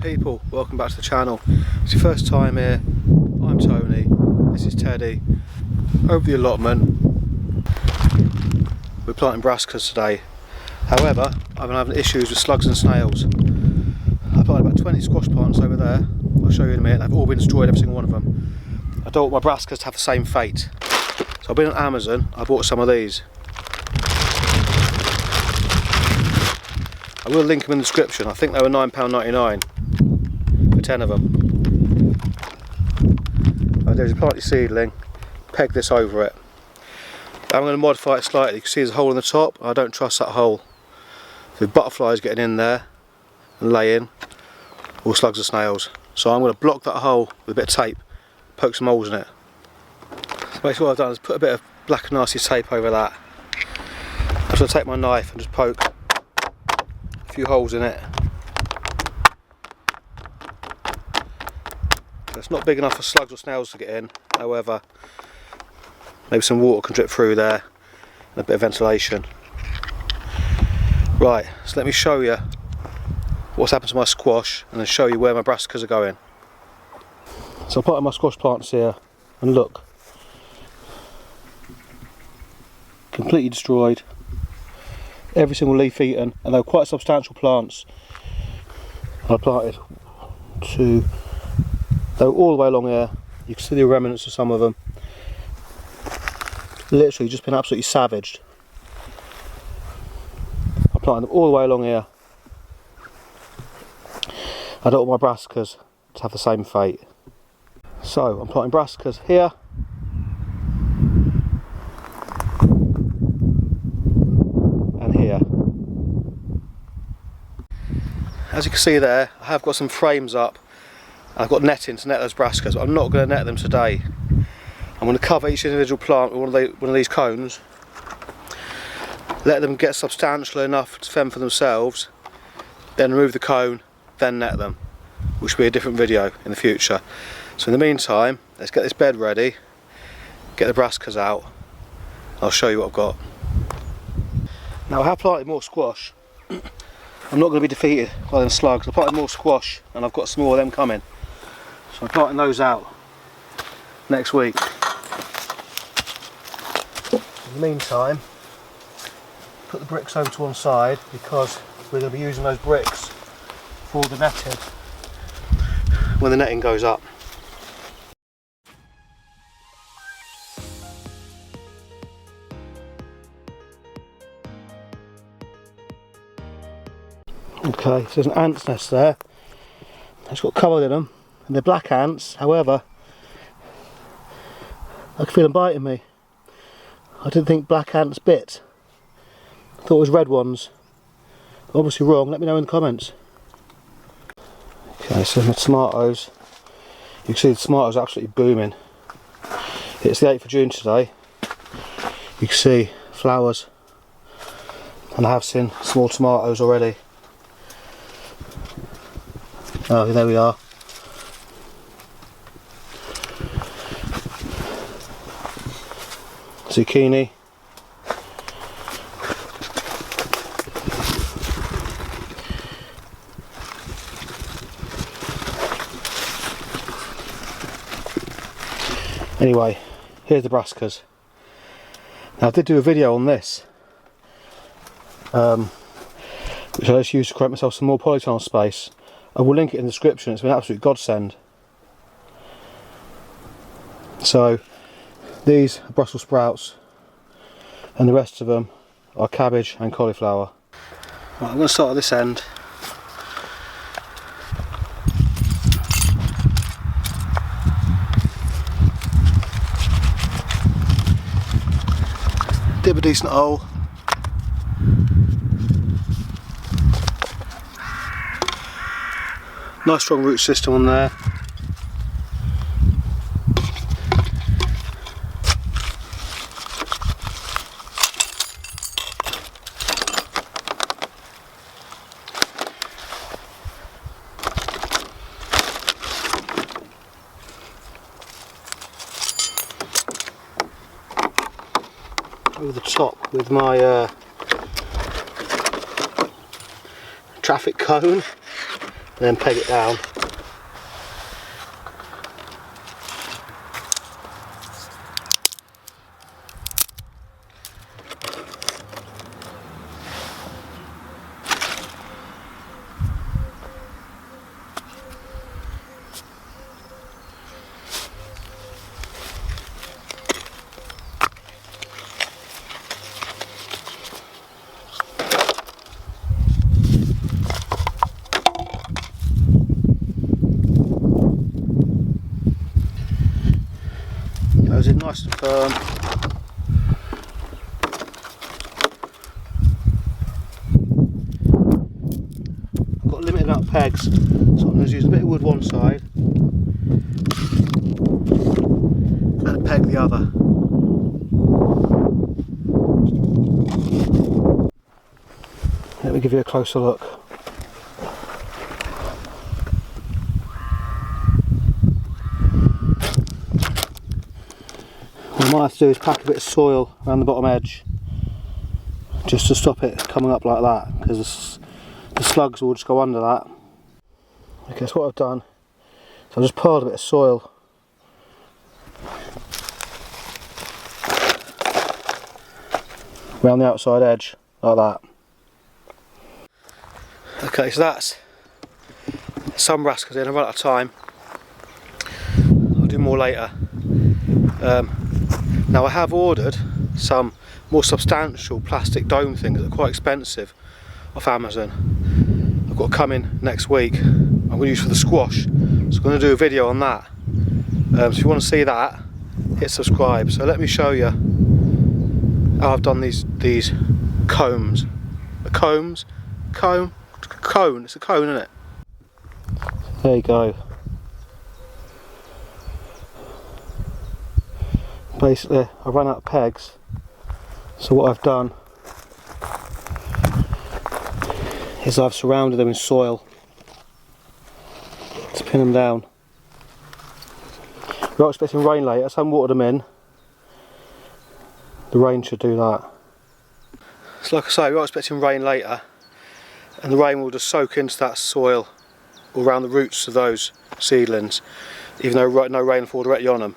people, welcome back to the channel. It's your first time here. I'm Tony, this is Teddy. Over the allotment, we're planting brassicas today. However, I've been having issues with slugs and snails. I planted about 20 squash plants over there. I'll show you in a minute. They've all been destroyed, every single one of them. I don't want my brassicas to have the same fate. So I've been on Amazon, I bought some of these. I will link them in the description. I think they were £9.99 for 10 of them. There's a planted seedling, peg this over it. I'm going to modify it slightly. You can see there's a hole in the top. I don't trust that hole. So butterflies getting in there and laying, or slugs or snails. So I'm going to block that hole with a bit of tape, poke some holes in it. So basically what I've done is put a bit of black and nasty tape over that. I'm just going to take my knife and just poke a few holes in it. It's not big enough for slugs or snails to get in, however maybe some water can drip through there and a bit of ventilation. Right, so let me show you what's happened to my squash and then show you where my brassicas are going. So I'm planting my squash plants here and look, completely destroyed, every single leaf eaten, and they were quite substantial plants. I planted two. They were all the way along here. You can see the remnants of some of them. Literally just been absolutely savaged. I planted them all the way along here. I don't want my brassicas to have the same fate. So I'm planting brassicas here. And here. As you can see there, I have got some frames up. I've got netting to net those brassicas, but I'm not going to net them today. I'm going to cover each individual plant with one of these cones, let them get substantial enough to fend for themselves, then remove the cone, then net them, which will be a different video in the future. So in the meantime, let's get this bed ready, get the brassicas out, I'll show you what I've got. Now I have planted more squash. I'm not going to be defeated by them slugs. I've planted more squash and I've got some more of them coming. So I'm planting those out next week. In the meantime, put the bricks over to one side because we're going to be using those bricks for the netting when the netting goes up. Okay, so there's an ant's nest there. It's got covered in them, and they're black ants. However, I can feel them biting me. I didn't think black ants bit. I thought it was red ones. Obviously wrong. Let me know in the comments. Okay, so my tomatoes. You can see the tomatoes are absolutely booming. It's the 8th of June today. You can see flowers, and I have seen small tomatoes already. Oh, there we are. Zucchini. Anyway, here's the brassicas. Now I did do a video on this, which I just used to create myself some more polytunnel space. I will link it in the description. It's been an absolute godsend. So these are Brussels sprouts and the rest of them are cabbage and cauliflower. Right, I'm going to start at this end. Dip a decent hole. Nice strong root system on there. Over the top with my traffic cone. and then peg it down. Goes in nice and firm. I've got a limited amount of pegs, so I'm going to use a bit of wood one side and a peg the other. Let me give you a closer look. What I might have to do is pack a bit of soil around the bottom edge just to stop it coming up like that, because the slugs will just go under that. Okay, so what I've done is I've just piled a bit of soil around the outside edge like that. Okay, so that's some brassicas in. I've run out of time. I'll do more later. Now I have ordered some more substantial plastic dome things that are quite expensive off Amazon. I've got to come in next week. I'm going to use for the squash, so I'm going to do a video on that. So if you want to see that, hit subscribe. So let me show you how I've done these combs. Cone. It's a cone, isn't it? There you go. Basically, I ran out of pegs, so what I've done is I've surrounded them in soil to pin them down. We're not expecting rain later, so I haven't watered them in. The rain should do that. So like I say, we're not expecting rain later, and the rain will just soak into that soil all around the roots of those seedlings, even though no rain will fall directly on them.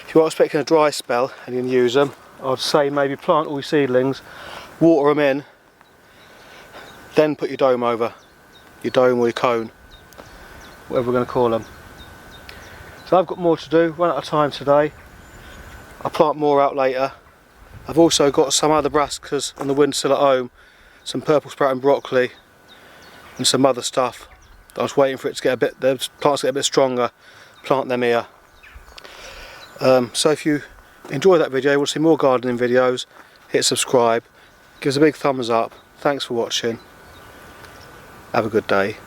If you are expecting a dry spell and you can use them, I'd say maybe plant all your seedlings, water them in, then put your dome over, your dome or your cone, whatever we're going to call them. So I've got more to do, run out of time today. I'll plant more out later. I've also got some other brassicas on the windowsill at home, some purple sprouting broccoli and some other stuff. I was waiting for it to get the plants to get a bit stronger, plant them here. So if you enjoyed that video, want to see more gardening videos, hit subscribe, give us a big thumbs up. Thanks for watching. Have a good day.